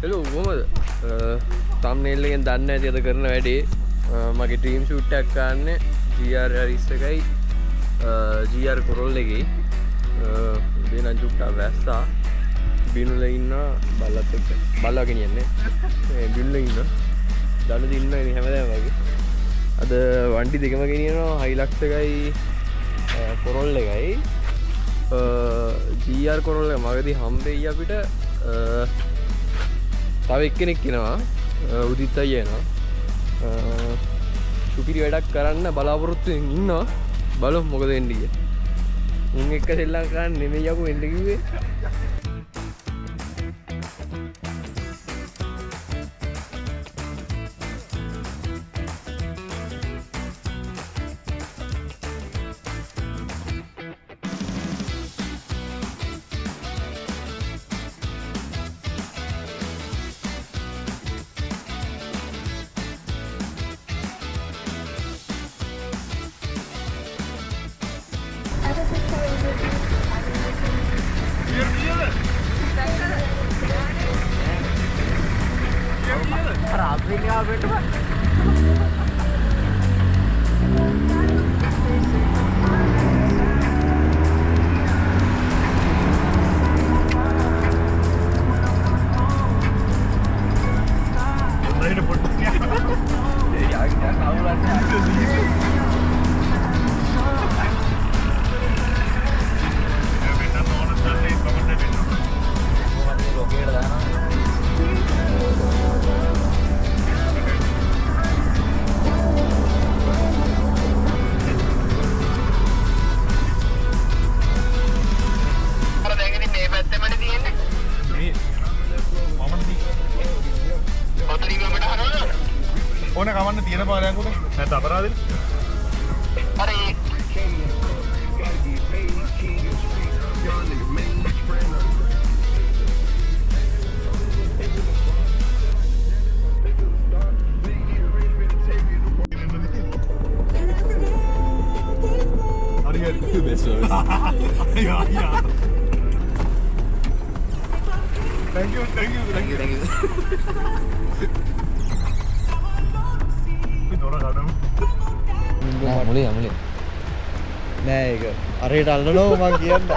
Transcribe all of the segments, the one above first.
Hello කොහමද? thumbnail එකෙන් දන්නේ නැති අද කරන වැඩේ මගේ ඩ්‍රීම් ෂූට් එකක් ගන්න GR Yaris එකයි GR Corolla එකේ උදේ නම් චුට්ටක් වැස්සා බිනුල ඉන්න බල්ලත් එක්ක බල්ලා ගෙනියන්නේ බිනුල ඉන්න දන දින්න හැමදාම වගේ අද වන්ටි දෙකම ගෙනියනවා Hilux එකයි Corolla එකයි GR Corolla එක මගදී හම්බෙයි අපිට තව එක්කෙනෙක් එනවා උදිත් අයියා එනවා සුපිරි වැඩක් කරන්න බලාපොරොත්තු වෙමින් ඉන්නවා බලමු මොකද වෙන්නේ කියලා. උන් එක්ක සෙල්ලම් කරන්න නෙමෙයි යකෝ එන්න කිව්වේ. ඕන කවන්න තියෙන පාරයක් උනේ නැත්නම් අපරාධෙ අර ඒ හරි බෙස් යා thank you මුලිය නෑ ඒක අරයට අල්ලනෝ මං කියන්න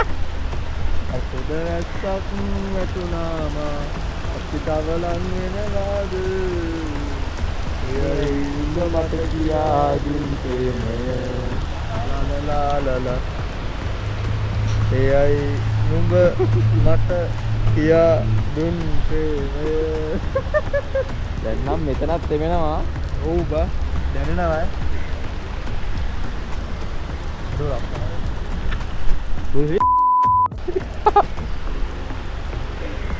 අසුද වැස්සක් වැටුනාම අපි තවලන් වෙනවාද ඒ ඉඳ මට කියා දුන් ප්‍රේමය ලාලාලාලා එයයි නුඹ මට කියා දුන් ප්‍රේමය දැන් නම් මෙතනත් තෙමෙනවා ඔව් බා දැනෙනවා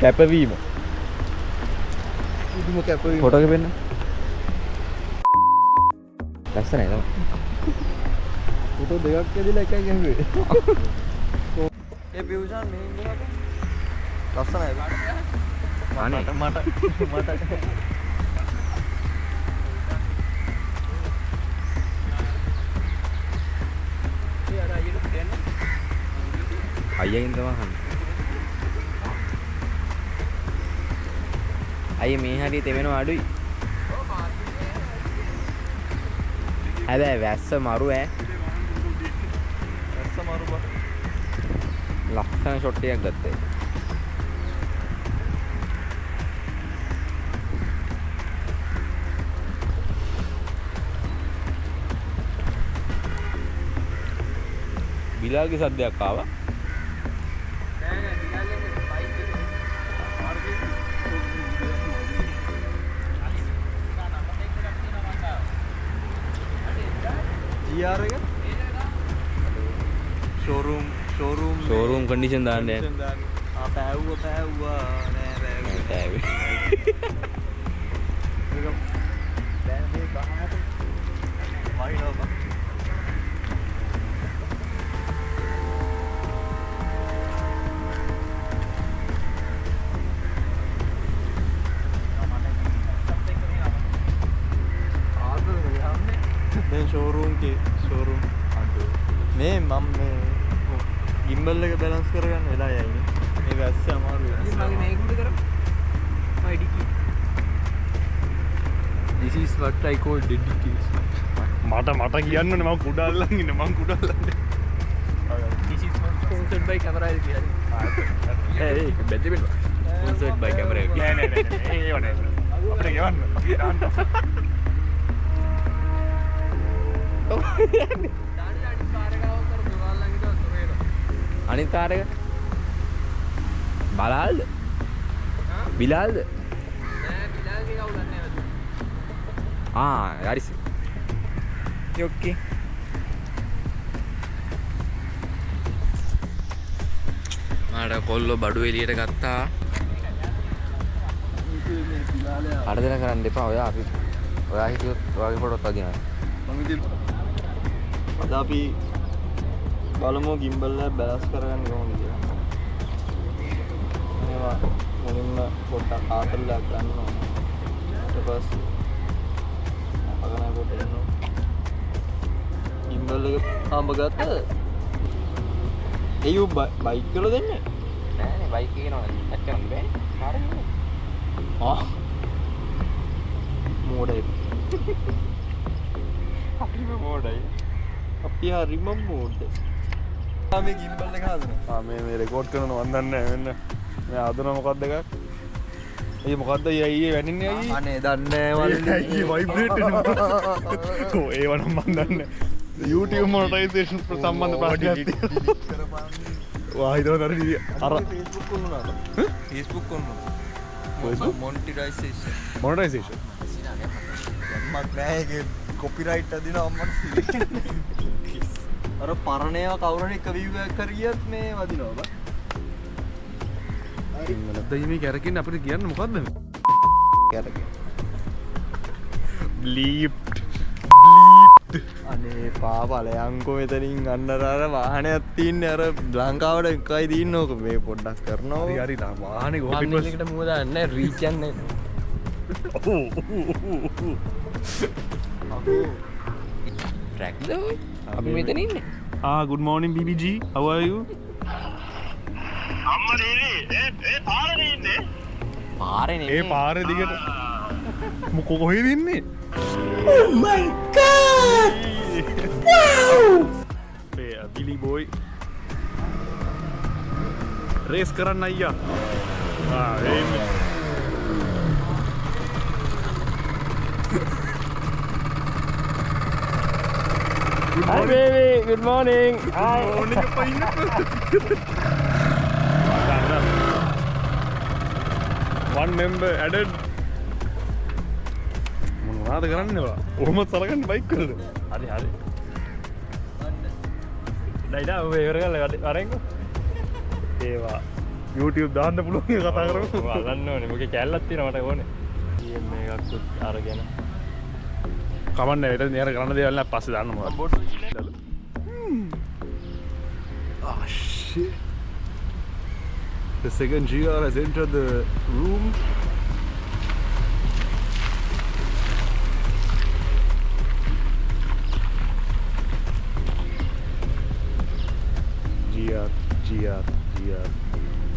කැපවීම පුදුම කැපවීම ෆොටෝ එක පෙන්න ලස්සනයි නේද ෆොටෝ දෙකක් ඇදලා එකයි ගැහුවේ ඒ පියුෂන් මේ ඉන්නකොට ලස්සනයි මට අයියෙන් තමයි හන්නේ. අයිය මේ හරිය තෙමෙනවා අඩුයි. හැබැයි වැස්ස මරු ඈ. වැස්ස මරු බා. ලස්සන ෂොට් එකක් ගත්තා. බිලාගේ සද්දයක් ආවා. GR එක showroom condition දාන්න යන්නේ. පෑවුවා නෑ පෑවේ. දැන් මේ බහමට වයින්නවා. शोरूम අඩු මේ මම මේ gimbal එක balance කරගන්න වෙලා යන්නේ මේ වැස්ස අමාරු වෙනවා. ඉතින් මගේ මේක උඩ කරමු. මම edit what I call dedication. මට කියන්න මම කුඩල්ලන් ඉන්න මං කුඩල්ලන්නේ This is not sponsored by camera LKR. Hey, Benjamin. Sponsored by camera LKR. නෑ ඒව නෑ අපිට ගෙවන්න අනිත් කාර් එක බලාල්ද? බිලාල්ද? නෑ බිලාල්ගේ කවුලක් නෑ. හරිස. ඔක්කේ. මාට කොල්ලෝ බඩු එළියට ගත්තා. අරදෙන කරන්න එපා. ඔයා හිටියොත් ඔයාගේ ෆොටෝත් අදිනවා. අද අපි බලමු ගිම්බල් එක බැලන්ස් කරගන්න කොහොමද කියලා. මේවා මුලින්ම පොඩ්ඩක් ආතල්ලා ගන්න ඕනේ. ඊට පස්සේ අපගන කොට එනවා. ගිම්බල් එක ආඹ ගත්තද? එයු බයික් වල දෙන්නේ? නෑනේ බයික් එක නෝ ඇට් කරන්න බෑ. හරිනේ. මෝඩයි. අපිම මොඩයි. අපි හරිම මෝඩයි. මේ ගිම්බල් එක හදනවා. මේ රෙකෝඩ් කරනවා මන් දන්නේ නැහැ මෙන්න මේ හදනවා මොකක්ද එකක් ඒ මොකක්ද අයියේ වැනින්නේ අයියේ අනේ දන්නේ නැහැ අයියේ වයිබ්‍රේට් වෙනවා ඔව් ඒව නම් මන් දන්නේ YouTube මොනටයිසේෂන් සම්බන්ධ ප්‍රශ්නයක් තියෙනවා වා හිතවද අර Facebook කොන්නුනාද Facebook කොන්නුනා මොනටයිසේෂන් මක් නෑ ඒකේ කොපිරයිට් අදිනවා අම්මට අර පරණේව කවුරුහරි එක view එකක් කරියත් මේ වදිනවා බා නැත්නම් මේ කැරකින් අපිට කියන්න මොකද්ද කැරකේ බ්ලීප්ඩ් අනේ පාපලයන්කෝ මෙතනින් අන්නර අර වාහනයක් තින්නේ අර ලංකාවට එකයි දින්න ඕක මේ පොඩ්ඩක් කරනවා හරි හරි නා වාහනේ කොපින් එකට මුව දාන්නේ රීච් යන්නේ. ට්‍රැක් දෝ. අපි මෙතන ඉන්නේ. good morning BBG how are you පාරේ නෙමෙයි. ඒ පාරේ දිගට මොකෝ කොහෙද ඉන්නේ Oh my god! Wow! Billy boy race කරන්න අයියා එන්නේ Hi baby, good morning. Hi. morning one member added මොනවද කරන්නේවා ඔහොමත් සලකන්න බයික් කරද හරි හරි. ඩයිඩා ඔය ඉවර කරලා වරෙන්කෝ. ඒවා YouTube දාන්න පුළුවන් එක කතා කරමු බලන්න ඕනේ. මොකේ කැල්ලක් තියෙනවා මට ඕනේ. GM එකක් අරගෙන. කමන්න ඒට නේර කරන්න දේවල් නැහැ පස්සේ දාන්න මොකක්ද ah shit the second GR has entered the room GR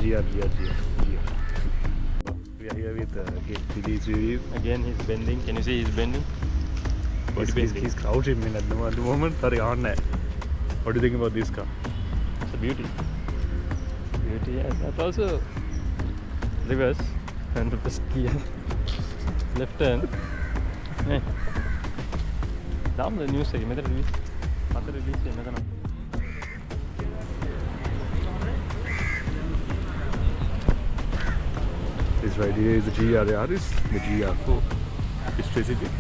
we are here with Billy's review. Again he's bending. Can you see he's bending? He's crouching in at the moment. Sorry, on that. What do you think about this car? It's a beauty. Beauty, yes. That's also reverse. 100% gear. Left turn. Hey. Down the news segment. Method release. Method release. Method. This right here is the GR Yaris, the GR4. It's specific.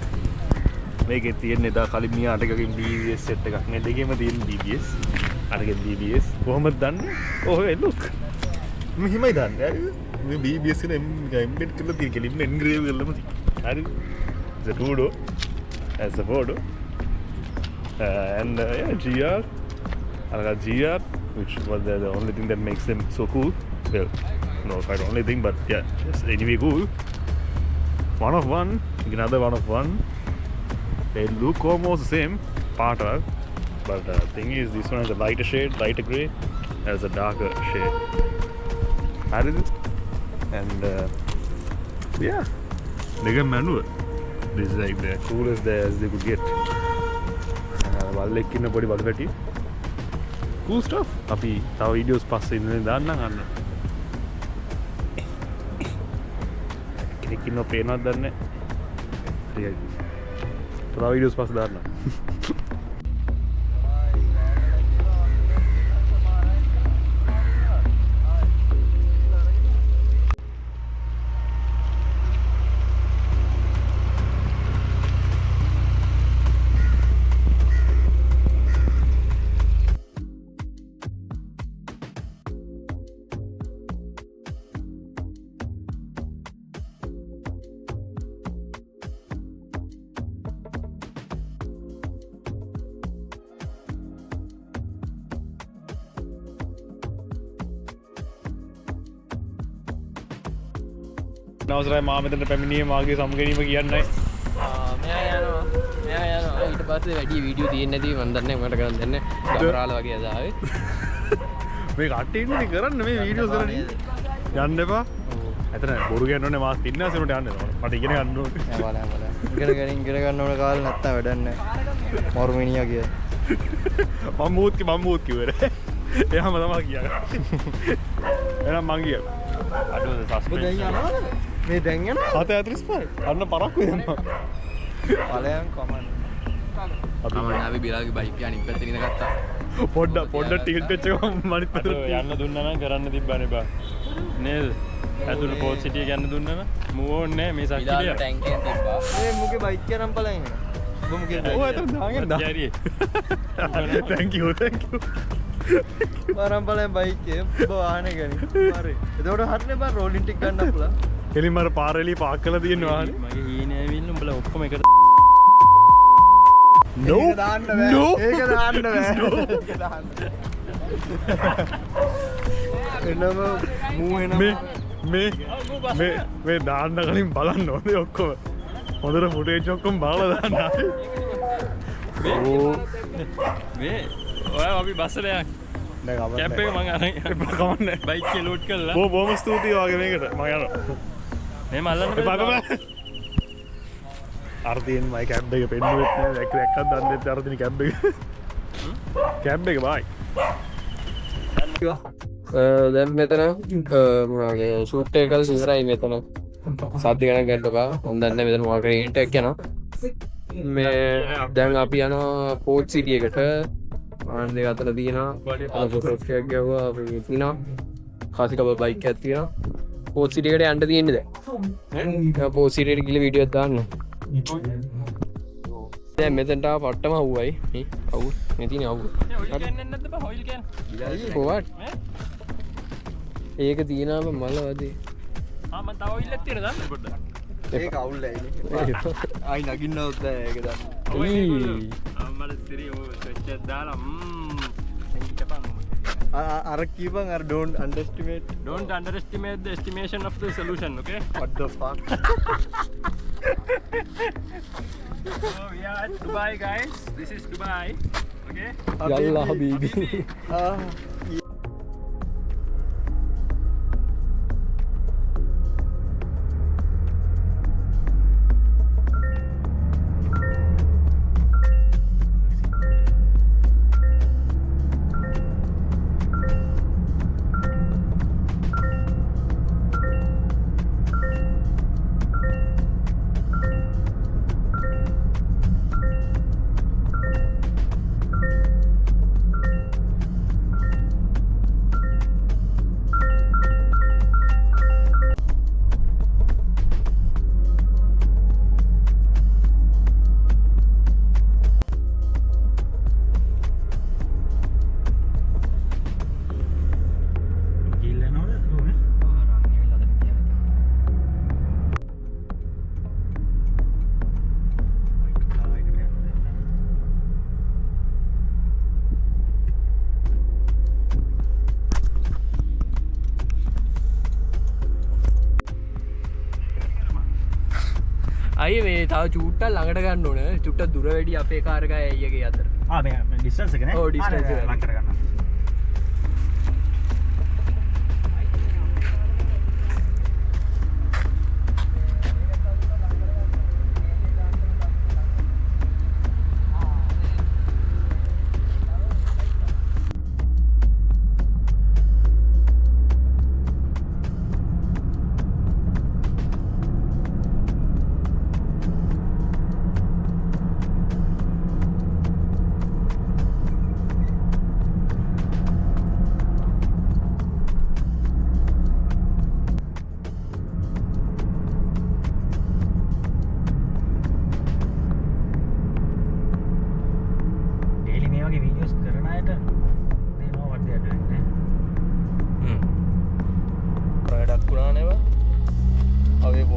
මේකේ තියෙන එදා කලින් මියාට එකකින් BBS set එකක් නේ දෙකේම තියෙන BBS අරගෙන BBS කොහොමද දන්නේ ඔය look මෙහිමයි දන්නේ මේ BBS එක එම්බෙඩ් කරලා තියෙන කෙලින්ම එන්ග්‍රේව් කරලාම තියෙන්නේ හරි the two door as the photo and yeah GR I got GR which was the only thing that makes them so cool well no quite only thing but yeah just anyway cool one of one another one of one. They look almost the same pattern, but the thing is this one has a lighter shade, lighter grey, has a darker shade. And yeah, they get manual. This is like the coolest day as they could get. වල්ලෙක් ඉන්න පොඩි බඩු පැටිය. Cool stuff. අපි තව videos පස්සේ ඉඳන් දාන්නම් අන්න. කෙනෙක් ඉන්නව පේනවද දන්නේ නැහැ. තව වීඩියෝස් පස්සේ දාන්නම්. නවසරයි මා මෙතන පැමිණියේ මාගේ සමුගැනීම කියන්නයි. මෙයා යනවා ඊට පස්සේ වැඩි වීඩියෝ තියෙන්නේ නැති මන් දන්නේ මට කරන් දෙන්නේ ගබරාල වගේ අද ආවේ. මේ කට්ටිය ඉන්නේ කරන්න මේ වීඩියෝස් කරන්නේ. යන්න එපා. එතන බොරු කියන්න ඕනේ මාත් ඉන්න අසෙනට යන්න එපා. මට ඉගෙන ගන්න ඕනේ. ඉගෙන ගන්න ඕන කාලේ නැත්තම් වැඩක් නැහැ. මොර්මිනියා කිය. මම මූත් කිව්වේ. එයාම තමයි කියන්නේ. එහෙනම් මං කියනවා. අඩුවද සස්පෙන්ස්. මේ දැන් යනවා 7:35. අන්න පරක්කු දෙන්නවා. ඵලයන් කමන්න. අපි බිලාගේ බයික් එක අනිත් පැත්තේ ඉඳ ගත්තා. පොඩ්ඩක් ටිකට් එක මනිත් පැත්තට යන්න දුන්නා නම් කරන්න තිබ්බනේ බා නේද ඇතුළේ පෝට් සිටිය ගන්න දුන්නා නම් මූව් ඕනේ මේ සක්කිලිය බිලාගේ ටැංකියෙන් තිබ්බා. මේ මුගේ බයික් එක නම් ඵලයන් එනවා. ඔබ මුගේ ඕ එතන දාගෙන දා. ජැරියේ thank you වරම් ඵලයන් බයික් එක ඔබ වාහනේ ගනි. හරි. එතකොට හරිනේ බා රෝලින් ටික ගන්න අපලා. එලින් මර පාරෙලි පාක් කරලා තියෙන වාහනේ. මගේ හීනේ ඇවිල්ලා උඹලා ඔක්කොම එකට no ඒක දාන්න බෑ. no ඒක දාන්න බෑ. ඒක දාන්න. එනම මූ එනම මේ දාන්න කලින් බලන්න ඕනේ ඔක්කොම. හොඳට ෆුටේජ් ඔක්කොම බලලා දාන්න. මේ ඔයා අපි බස්සට යන් කැප් එක මං අරන් කමන්නේ. බයික් එක ලෝඩ් කරලා බොහොම ස්තුතියි වගේ මේකට. මම යනවා. මේ මල්ලන්න බබා අර්ධයෙන් මයි කැබ් එක පෙන්නුවෙත් නෑ. දැක්කත් දන්නේ නැත්නම් අර්ධිනි කැබ් එක. කැබ් එක බයි. දැන් මෙතන මගේ ෂූට් එක කරලා ඉවරයි මෙතන. සද්ද ගණන් ගන්නකො. මම දන්නේ මෙතන මොකක් හරි ඉන්ට් එකක් යනවා. මේ දැන් අපි යනවා පෝට් සිටි එකට. ආන් දෙක අතර තියෙනවා. ෆොටෝස් එකක් ගියවා අපි තියෙනවා. කාසිකබ බයික් එකක් තියෙනවා. පෝට් සිටි එකට යන්න තියෙන්නේ දැන්. පෝට් සිටි එකට ගිහලා වීඩියෝ එකක් දාන්න. දැන් මෙතනට පට්ටම අවුවයි. මේ අවුව. මේ තියෙන අවුව. ඔයිල් කියන්නේ නැද්ද බා ඔයිල් කියන්නේ කොහොමද? ඒක තියෙනවා මල වදේ. මම තව ඔයිල් එකක් තියෙන දාන්න පොඩ්ඩක් ඒක අවුල් ඇයිනේ. ආයි නගින්නවත් බෑ ඒක දාන්න. අම්මල සිරි ඔය ස්විච් එක දාලා කපන් අර කීපන් අර don't underestimate don't underestimate the estimation of the solution okay what the fuck. so we are at Dubai guys this is Dubai okay යල්ලා හබීබි. අයි මේ තව චූට්ටක් ළඟට ගන්න ඕන. චුට්ටක් දුර වැඩි අපේ කාර් එකයි අයියගේ අතර. මේ ඩිස්ටන්ස් එක නේ. ඔව් ඩිස්ටන්ස් එක ලං කරගන්න.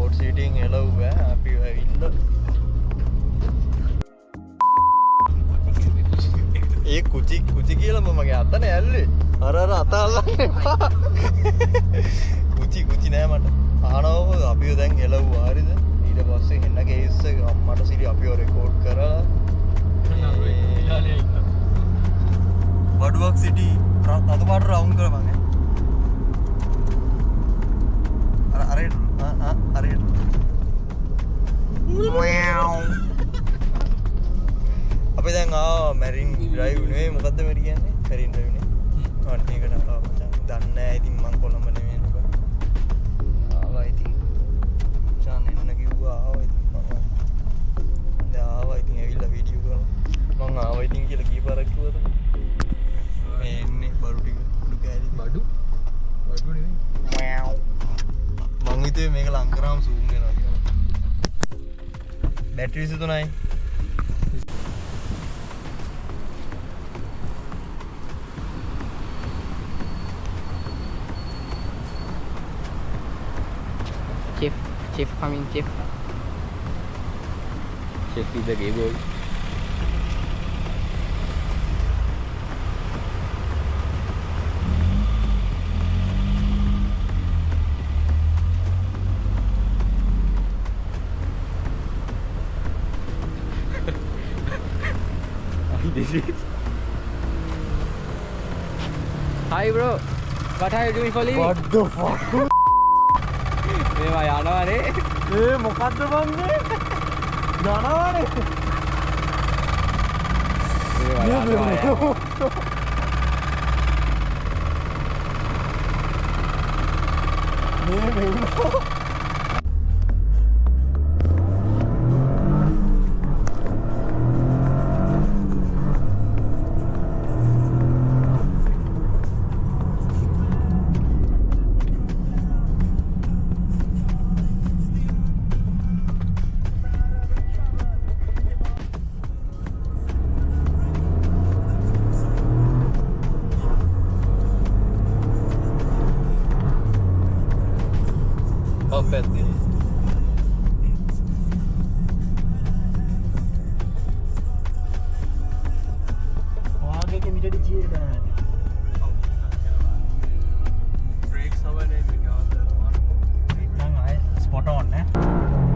පෝට් සිටින් එලව්ව අපි ඇවිල්ල ඒ කුචි කියලම මගේ අතන ඇල්ලේ අර අතාල්ලන්න එපා කුචි නෑ මට ආනව අපිෝ දැන් එලව් වාරිද ඊට පස්සේ එන්න ගේස්ස අම්මට සිරි අපිෝ රෙකෝඩ් කරලා වඩුවක් සිටි අත පාට රවුන් කරමගේ අරයට අපි දැන් මැරින් ්‍රයිව් නේ මොකක්ද මැරි කියන්නේ මැරින් ්‍රයිව්නේ අන්නේකට දන්න ඉතින් මං කොළඹ නෙවෙයි ආවා ඉතින් චාන් එන්න කිව්වා ආවා ඉතින් මම ආවා ඉතින් ඇවිල්ලා වීඩියෝ කරලා මං ආවා ඉතින් කියලා කීපාරක් කිව්වද මේ එන්නේ බඩු ටික උඩු කෑලි බඩු නෙවෙයි මං හිතුවේ මේක ලං කරාම zoom වෙනවා කියලා battery 23යි Chef coming, chef. Chef is the gay boy. Hi bro, what are you doing for living? what the fuck මේවා යනවානේ. ඒ මොකද්ද බන්නේ යනවානේ මේවා යනවා. මේ මෙන්නෝ පැත්ති වාගේක මිටට ජීයට Brakes over and we got the one. ස්පොට ඔන්න